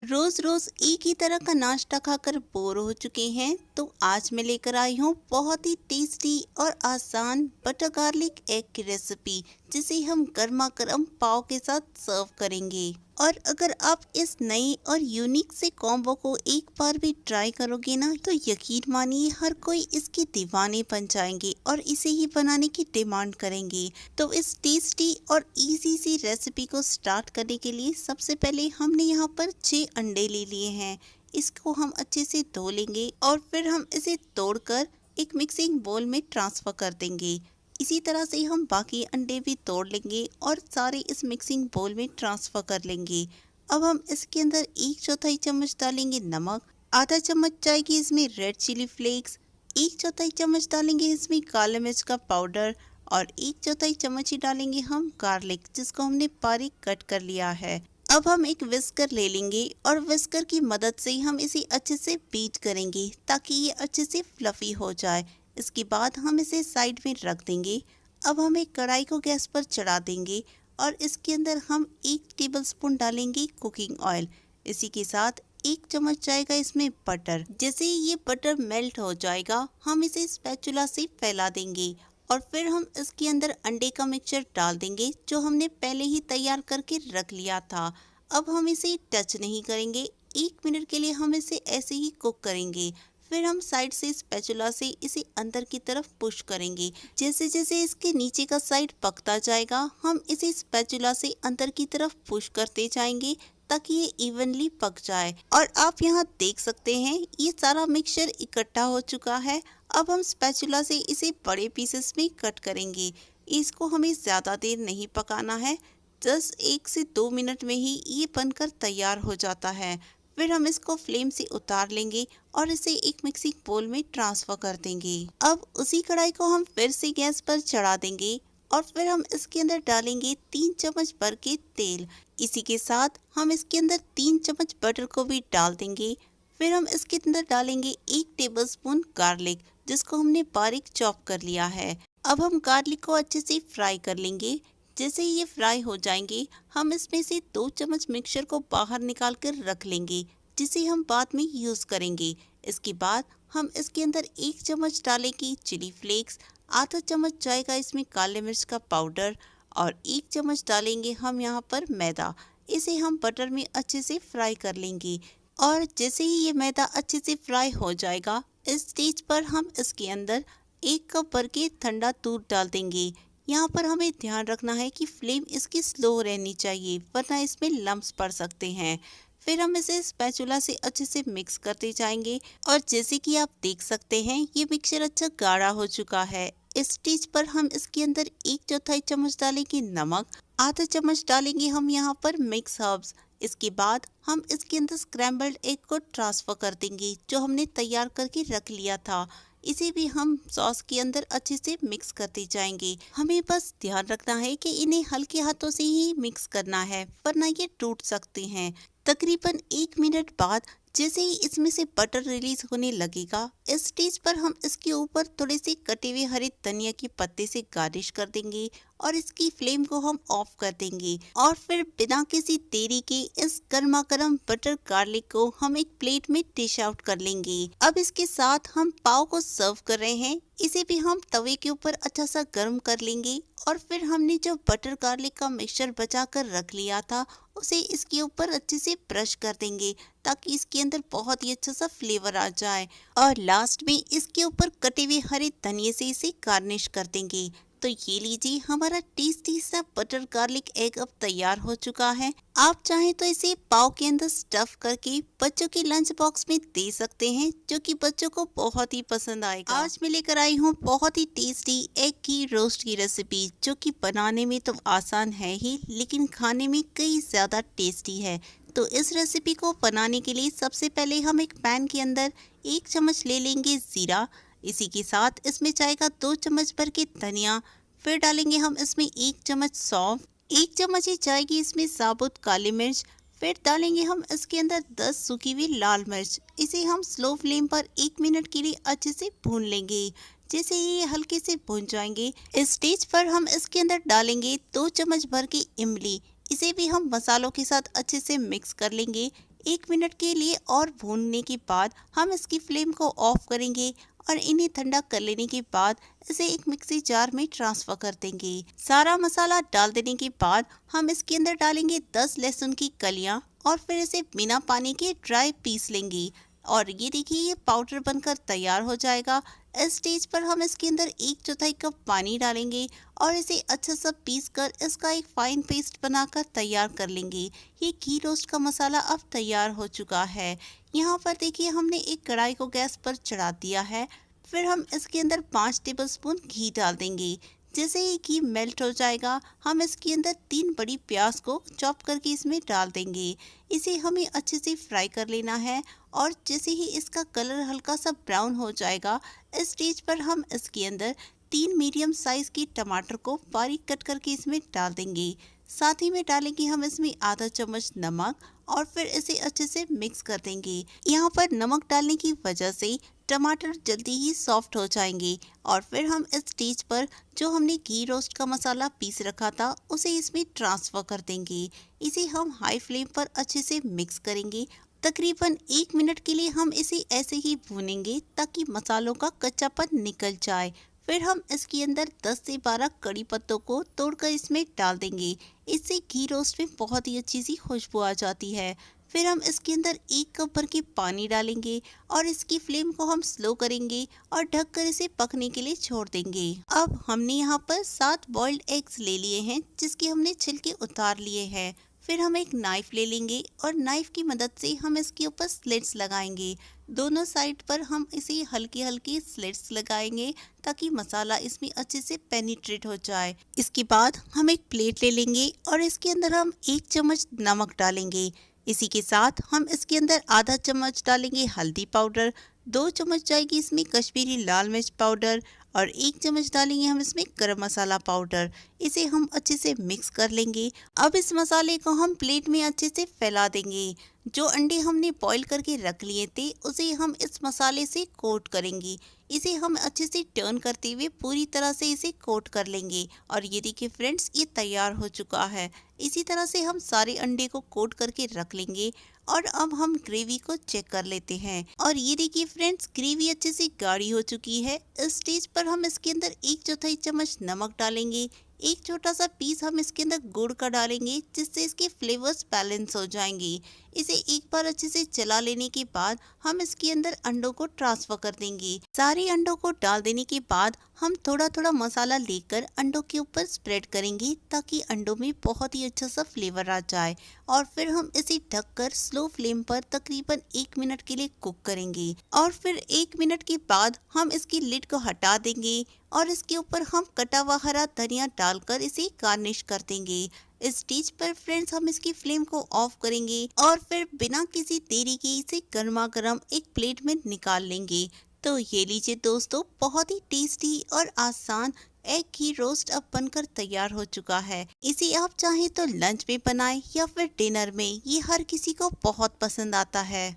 रोज रोज एक ही तरह का नाश्ता खाकर बोर हो चुके हैं, तो आज मैं लेकर आई हूँ बहुत ही टेस्टी और आसान बटर गार्लिक एग की रेसिपी, जिसे हम गर्मा गर्म पाव के साथ सर्व करेंगे। और अगर आप इस नए और यूनिक से कॉम्बो को एक बार भी ट्राई करोगे ना, तो यकीन मानिए हर कोई इसके दीवाने बन जाएंगे और इसे ही बनाने की डिमांड करेंगे। तो इस टेस्टी और इजी सी रेसिपी को स्टार्ट करने के लिए सबसे पहले हमने यहाँ पर 6 अंडे ले लिए हैं। इसको हम अच्छे से धो लेंगे और फिर हम इसे तोड़कर एक मिक्सिंग बोल में ट्रांसफर कर देंगे। इसी तरह से हम बाकी अंडे भी तोड़ लेंगे और सारे इस मिक्सिंग बोल में ट्रांसफर कर लेंगे। अब हम इसके अंदर 1/4 चम्मच डालेंगे नमक, आधा चम्मच जाएगी इसमें रेड चिली फ्लेक्स, 1/4 चम्मच डालेंगे इसमें काली मिर्च का पाउडर और 1/4 चम्मच ही डालेंगे हम गार्लिक, जिसको हमने बारीक कट कर लिया है। अब हम एक विस्कर ले लेंगे और विस्कर की मदद से हम इसे अच्छे से बीट करेंगे ताकि ये अच्छे से फ्लफी हो जाए। इसके बाद हम इसे साइड में रख देंगे। अब हम एक कढ़ाई को गैस पर चढ़ा देंगे और इसके अंदर हम 1 टेबलस्पून डालेंगे कुकिंग ऑयल। इसी के साथ 1 चम्मच जाएगा इसमें बटर। जैसे ही ये बटर मेल्ट हो जाएगा, हम इसे स्पैचुला से फैला देंगे और फिर हम इसके अंदर अंडे का मिक्सचर डाल देंगे, जो हमने पहले ही तैयार करके रख लिया था। अब हम इसे टच नहीं करेंगे, 1 मिनट के लिए हम इसे ऐसे ही कुक करेंगे। फिर हम साइड से स्पैचुला से इसे अंदर की तरफ पुश करेंगे। जैसे जैसे इसके नीचे का साइड पकता जाएगा, हम इसे स्पैचुला से अंदर की तरफ पुश करते जाएंगे ताकि ये इवनली पक जाए। और आप यहाँ देख सकते हैं ये सारा मिक्सचर इकट्ठा हो चुका है। अब हम स्पैचुला से इसे बड़े पीसेस में कट करेंगे। इसको हमें ज़्यादा देर नहीं पकाना है, जस्ट 1 से 2 मिनट में ही ये बनकर तैयार हो जाता है। फिर हम इसको फ्लेम से उतार लेंगे और इसे एक मिक्सिंग बोल में ट्रांसफर कर देंगे। अब उसी कढ़ाई को हम फिर से गैस पर चढ़ा देंगे और फिर हम इसके अंदर डालेंगे 3 चम्मच भर के तेल। इसी के साथ हम इसके अंदर 3 चम्मच बटर को भी डाल देंगे। फिर हम इसके अंदर डालेंगे 1 टेबलस्पून गार्लिक, जिसको हमने बारीक चॉप कर लिया है। अब हम गार्लिक को अच्छे से फ्राई कर लेंगे। जैसे ही ये फ्राई हो जाएंगे, हम इसमें से 2 चम्मच मिक्सचर को बाहर निकाल कर रख लेंगे, जिसे हम बाद में यूज़ करेंगे। इसके बाद हम इसके अंदर 1 चम्मच डालेंगे चिली फ्लेक्स, आधा चम्मच जाएगा इसमें काले मिर्च का पाउडर और 1 चम्मच डालेंगे हम यहाँ पर मैदा। इसे हम बटर में अच्छे से फ्राई कर लेंगे और जैसे ही ये मैदा अच्छे से फ्राई हो जाएगा, इस स्टेज पर हम इसके अंदर 1 कप भर के ठंडा दूध डाल देंगे। यहाँ पर हमें ध्यान रखना है कि फ्लेम इसकी स्लो रहनी चाहिए, वरना इसमें लम्प्स पड़ सकते हैं। फिर हम इसे स्पैचुला से अच्छे से मिक्स करते जाएंगे और जैसे कि आप देख सकते हैं ये मिक्सचर अच्छा गाढ़ा हो चुका है। इस स्टेज पर हम इसके अंदर 1/4 चम्मच डालेंगे नमक, आधा चम्मच डालेंगे हम यहाँ पर मिक्स हर्ब्स। इसके बाद हम इसके अंदर स्क्रैम्बल्ड एग को ट्रांसफर कर देंगे, जो हमने तैयार करके रख लिया था। इसे भी हम सॉस के अंदर अच्छे से मिक्स करते जाएंगे। हमें बस ध्यान रखना है कि इन्हें हल्के हाथों से ही मिक्स करना है, वरना ये टूट सकते हैं। तकरीबन 1 मिनट बाद जैसे ही इसमें से बटर रिलीज होने लगेगा, इस स्टेज पर हम इसके ऊपर थोड़े से कटे हुए हरे धनिया के पत्ते से गार्निश कर देंगे और इसकी फ्लेम को हम ऑफ कर देंगे। और फिर बिना किसी देरी के इस गर्मा गर्म बटर गार्लिक को हम एक प्लेट में डिश आउट कर लेंगे। अब इसके साथ हम पाव को सर्व कर रहे हैं। इसे भी हम तवे के ऊपर अच्छा सा गर्म कर लेंगे और फिर हमने जो बटर गार्लिक का मिक्सचर बचा कर रख लिया था, उसे इसके ऊपर अच्छे से ब्रश कर देंगे ताकि इसके अंदर बहुत ही अच्छा सा फ्लेवर आ जाए। और लास्ट में इसके ऊपर कटे हुए हरे धनिये से इसे गार्निश कर देंगे। तो ये लीजिए, हमारा टेस्टी सा बटर गार्लिक एग अब तैयार हो चुका है। आप चाहें तो इसे पाव के अंदर स्टफ करके बच्चों के लंच बॉक्स में दे सकते हैं, जो कि बच्चों को बहुत ही पसंद आएगा। आज मैं लेकर आई हूँ बहुत ही टेस्टी एग की रोस्ट की रेसिपी, जो कि बनाने में तो आसान है ही, लेकिन खाने में कई ज़्यादा टेस्टी है। तो इस रेसिपी को बनाने के लिए सबसे पहले हम एक पैन के अंदर 1 चम्मच ले लेंगे जीरा। इसी के साथ इसमें जाएगा 2 चम्मच भर के धनिया। फिर डालेंगे हम इसमें 1 चम्मच सौंफ, 1 चम्मच ही जाएगी इसमें साबुत काली मिर्च। फिर डालेंगे हम इसके अंदर 10 सूखी हुई लाल मिर्च। इसे हम स्लो फ्लेम पर 1 मिनट के लिए अच्छे से भून लेंगे। जैसे ही ये हल्के से भून जाएंगे, इस स्टेज पर हम इसके अंदर डालेंगे 2 चम्मच भर की इमली। इसे भी हम मसालों के साथ अच्छे से मिक्स कर लेंगे। 1 मिनट के लिए और भूनने के बाद हम इसकी फ्लेम को ऑफ करेंगे और इन्हें ठंडा कर लेने के बाद इसे एक मिक्सी जार में ट्रांसफर कर देंगे। सारा मसाला डाल देने के बाद हम इसके अंदर डालेंगे 10 लहसुन की कलियां और फिर इसे बिना पानी के ड्राई पीस लेंगे। और ये देखिए ये पाउडर बनकर तैयार हो जाएगा। इस स्टेज पर हम इसके अंदर 1/4 कप पानी डालेंगे और इसे अच्छा सा पीस कर इसका एक फाइन पेस्ट बनाकर तैयार कर लेंगे। ये घी रोस्ट का मसाला अब तैयार हो चुका है। यहाँ पर देखिए हमने एक कढ़ाई को गैस पर चढ़ा दिया है। फिर हम इसके अंदर 5 टेबलस्पून घी डाल देंगे। जैसे ही घी मेल्ट हो जाएगा हम इसके अंदर 3 बड़ी प्याज को चॉप करके इसमें डाल देंगे। इसे हमें अच्छे से फ्राई कर लेना है और जैसे ही इसका कलर हल्का सा ब्राउन हो जाएगा इस स्टेज पर हम इसके अंदर 3 मीडियम साइज की टमाटर को बारीक कट करके इसमें डाल देंगे। साथ ही में डालेंगे हम इसमें आधा चम्मच नमक और फिर इसे अच्छे से मिक्स कर देंगे। यहाँ पर नमक डालने की वजह से टमाटर जल्दी ही सॉफ्ट हो जाएंगे। और फिर हम इस स्टेज पर जो हमने घी रोस्ट का मसाला पीस रखा था उसे इसमें ट्रांसफर कर देंगे। इसे हम हाई फ्लेम पर अच्छे से मिक्स करेंगे। तकरीबन 1 मिनट के लिए हम इसे ऐसे ही भूनेंगे ताकि मसालों का कच्चापन निकल जाए। फिर हम इसके अंदर 10 से 12 कड़ी पत्तों को तोड़कर इसमें डाल देंगे। इससे घी रोस्ट में बहुत ही अच्छी सी खुशबू आ जाती है। फिर हम इसके अंदर 1 कप भर के पानी डालेंगे और इसकी फ्लेम को हम स्लो करेंगे और ढककर इसे पकने के लिए छोड़ देंगे। अब हमने यहाँ पर 7 बॉइल्ड एग्स ले लिए हैं जिसके हमने छिलके उतार लिए हैं। फिर हम एक नाइफ ले लेंगे और नाइफ की मदद से हम इसके ऊपर स्लिट्स लगाएंगे। दोनों साइड पर हम इसे हल्के हल्के स्लिट्स लगाएंगे ताकि मसाला इसमें अच्छे से पेनिट्रेट हो जाए। इसके बाद हम एक प्लेट ले लेंगे और इसके अंदर हम 1 चम्मच नमक डालेंगे। इसी के साथ हम इसके अंदर आधा चम्मच डालेंगे हल्दी पाउडर, 2 चम्मच जाएगी इसमें कश्मीरी लाल मिर्च पाउडर और 1 चम्मच डालेंगे हम इसमें गरम मसाला पाउडर। इसे हम अच्छे से मिक्स कर लेंगे। अब इस मसाले को हम प्लेट में अच्छे से फैला देंगे। जो अंडे हमने बॉईल करके रख लिए थे उसे हम इस मसाले से कोट करेंगे। इसे हम अच्छे से टर्न करते हुए पूरी तरह से इसे कोट कर लेंगे। और ये देखिए फ्रेंड्स ये तैयार हो चुका है। इसी तरह से हम सारे अंडे को कोट करके रख लेंगे और अब हम ग्रेवी को चेक कर लेते हैं। और ये देखिए फ्रेंड्स ग्रेवी अच्छे से गाढ़ी हो चुकी है। इस स्टेज पर हम इसके अंदर 1/4 चम्मच नमक डालेंगे। एक छोटा सा पीस हम इसके अंदर गुड़ का डालेंगे जिससे इसके फ्लेवर्स बैलेंस हो जाएंगे। इसे एक बार अच्छे से चला लेने के बाद हम इसके अंदर अंडों को ट्रांसफर कर देंगे। सारे अंडों को डाल देने के बाद हम थोड़ा थोड़ा मसाला लेकर अंडों के ऊपर स्प्रेड करेंगे ताकि अंडों में बहुत ही अच्छा सा फ्लेवर आ जाए। और फिर हम इसे ढककर स्लो फ्लेम पर तकरीबन 1 मिनट के लिए कुक करेंगे। और फिर 1 मिनट के बाद हम इसकी लिड को हटा देंगे और इसके ऊपर हम कटा हुआ हरा धनिया डालकर इसे गार्निश कर देंगे। इस स्टेज पर फ्रेंड्स हम इसकी फ्लेम को ऑफ करेंगे और फिर बिना किसी देरी के इसे गर्मा गर्म एक प्लेट में निकाल लेंगे। तो ये लीजिए दोस्तों बहुत ही टेस्टी और आसान एग घी रोस्ट अब बनकर तैयार हो चुका है। इसे आप चाहें तो लंच में बनाएं या फिर डिनर में, ये हर किसी को बहुत पसंद आता है।